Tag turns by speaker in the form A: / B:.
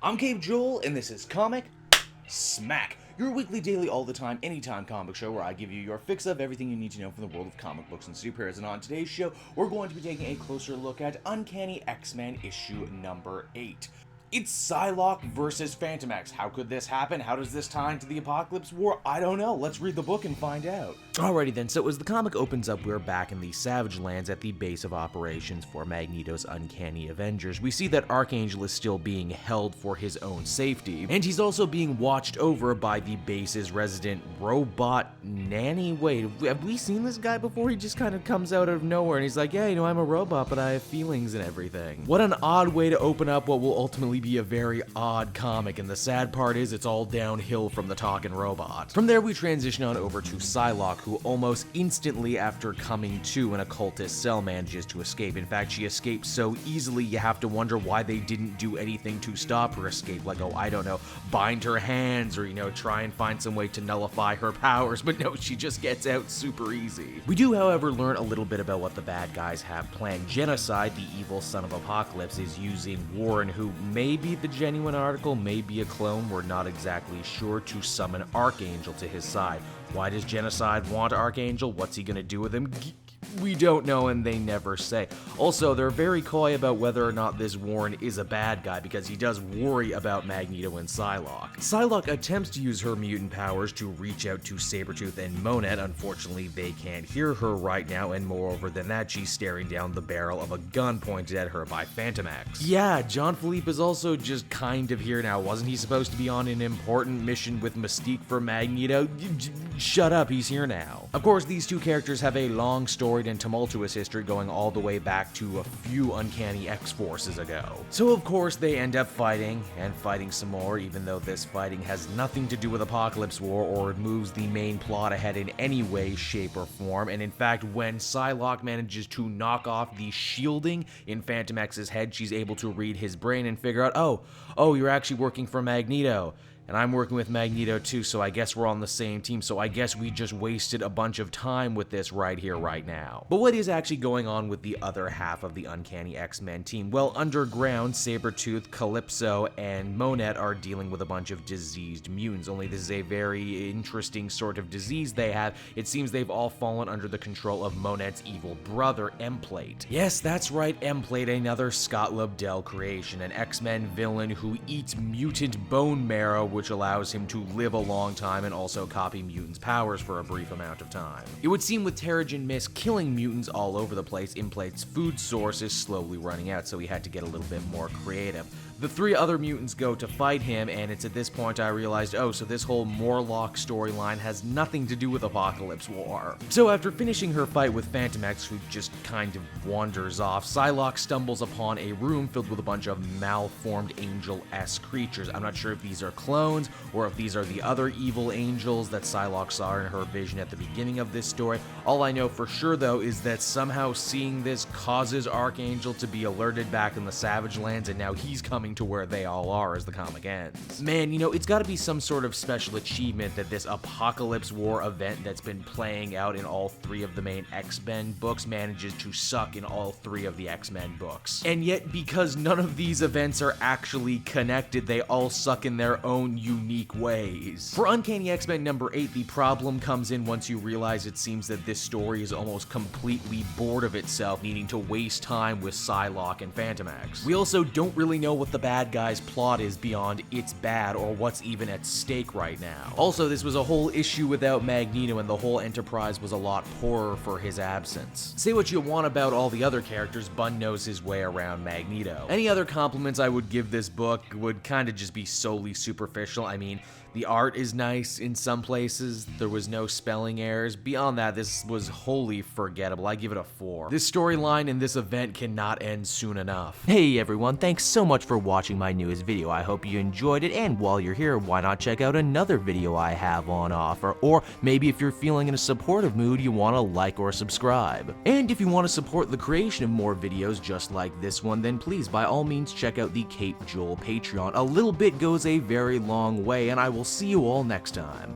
A: I'm Cape Joel, and this is Comic Smack, your weekly, daily, all the time, anytime comic show where I give you your fix of everything you need to know from the world of comic books and superheroes. And on today's show, we're going to be taking a closer look at Uncanny X-Men issue number 8. It's Psylocke versus Phantom X. How could this happen? How does this tie into the Apocalypse War? I don't know. Let's read the book and find out. Alrighty then, so as the comic opens up, we're back in the Savage Lands at the base of operations for Magneto's Uncanny Avengers. We see that Archangel is still being held for his own safety, and he's also being watched over by the base's resident robot nanny. Wait, have we seen this guy before? He just kind of comes out of nowhere and he's like, yeah, I'm a robot, but I have feelings and everything. What an odd way to open up what will ultimately be a very odd comic, and the sad part is it's all downhill from the talking robot. From there, we transition on over to Psylocke, who almost instantly after coming to an occultist cell manages to escape. In fact, she escapes so easily you have to wonder why they didn't do anything to stop her escape, like, oh, I don't know, bind her hands or, try and find some way to nullify her powers, but no, she just gets out super easy. We do, however, learn a little bit about what the bad guys have planned. Genocide, the evil son of Apocalypse, is using Warren, who may be the genuine article, may be a clone, we're not exactly sure, to summon Archangel to his side. Why does Genocide want Archangel? What's he gonna do with him? We don't know, and they never say. Also, they're very coy about whether or not this Warren is a bad guy, because he does worry about Magneto and Psylocke. Psylocke attempts to use her mutant powers to reach out to Sabretooth and Monet. Unfortunately, they can't hear her right now, and moreover than that, she's staring down the barrel of a gun pointed at her by Phantom X. Yeah, John Philippe is also just kind of here now. Wasn't he supposed to be on an important mission with Mystique for Magneto? Shut up, he's here now. Of course, these two characters have a long storied and tumultuous history going all the way back to a few Uncanny X-Forces ago. So of course they end up fighting, and fighting some more, even though this fighting has nothing to do with Apocalypse War or moves the main plot ahead in any way, shape, or form. And in fact, when Psylocke manages to knock off the shielding in Phantom X's head, she's able to read his brain and figure out, oh, you're actually working for Magneto. And I'm working with Magneto too, so I guess we're on the same team, so I guess we just wasted a bunch of time with this right here, right now. But what is actually going on with the other half of the Uncanny X-Men team? Well, underground, Sabretooth, Calypso, and Monet are dealing with a bunch of diseased mutants, only this is a very interesting sort of disease they have. It seems they've all fallen under the control of Monet's evil brother, M-Plate. Yes, that's right, M-Plate, another Scott Lobdell creation, an X-Men villain who eats mutant bone marrow, which allows him to live a long time and also copy mutants' powers for a brief amount of time. It would seem with Terrigen Mist killing mutants all over the place, M-Plate's food source is slowly running out, so he had to get a little bit more creative. The three other mutants go to fight him, and it's at this point I realized, so this whole Morlock storyline has nothing to do with Apocalypse War. So after finishing her fight with Phantom X, who just kind of wanders off, Psylocke stumbles upon a room filled with a bunch of malformed angel-esque creatures. I'm not sure if these are clones, or if these are the other evil angels that Psylocke saw in her vision at the beginning of this story. All I know for sure, though, is that somehow seeing this causes Archangel to be alerted back in the Savage Lands, and now he's coming to where they all are as the comic ends. Man, it's gotta be some sort of special achievement that this Apocalypse War event that's been playing out in all three of the main X-Men books manages to suck in all three of the X-Men books. And yet, because none of these events are actually connected, they all suck in their own unique ways. For Uncanny X-Men number 8, the problem comes in once you realize it seems that this story is almost completely bored of itself, needing to waste time with Psylocke and Phantom X. We also don't really know what the bad guy's plot is beyond it's bad or what's even at stake right now. Also, this was a whole issue without Magneto, and the whole Enterprise was a lot poorer for his absence. Say what you want about all the other characters, Bunn knows his way around Magneto. Any other compliments I would give this book would kind of just be solely superficial. I mean, the art is nice in some places, there was no spelling errors. Beyond that, this was wholly forgettable. I give it a 4. This storyline in this event cannot end soon enough. Hey everyone, thanks so much for watching my newest video. I hope you enjoyed it, and while you're here, why not check out another video I have on offer? Or maybe if you're feeling in a supportive mood, you want to like or subscribe. And if you want to support the creation of more videos just like this one, then please by all means check out the Cape Joel Patreon. A little bit goes a very long way, and I will see you all next time.